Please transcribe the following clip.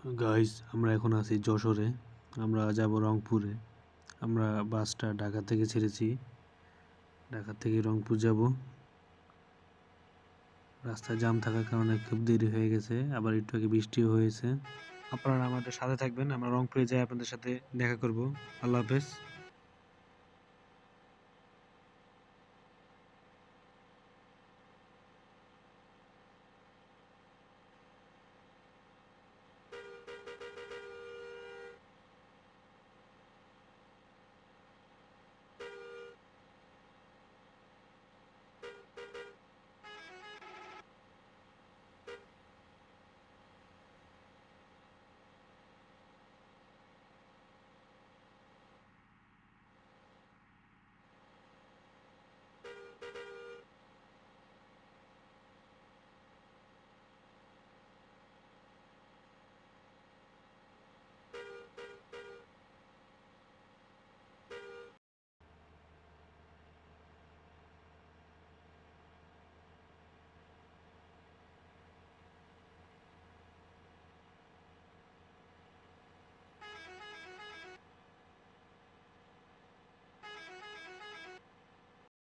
Guys, আমরা এখন আছি যশোরে। আমরা যাব রংপুরে। আমরা বাসটা ঢাকা থেকে ছেড়েছি। ঢাকা থেকে রংপুর যাব। রাস্তায় জ্যাম থাকার কারণে খুব দেরি হয়ে গেছে, আবার একটু আগে বৃষ্টিও হয়েছে। আপনারা আমাদের সাথে থাকবেন, আমরা রংপুরে যাই আপনাদের সাথে দেখা করব। আল্লাহ হাফেজ।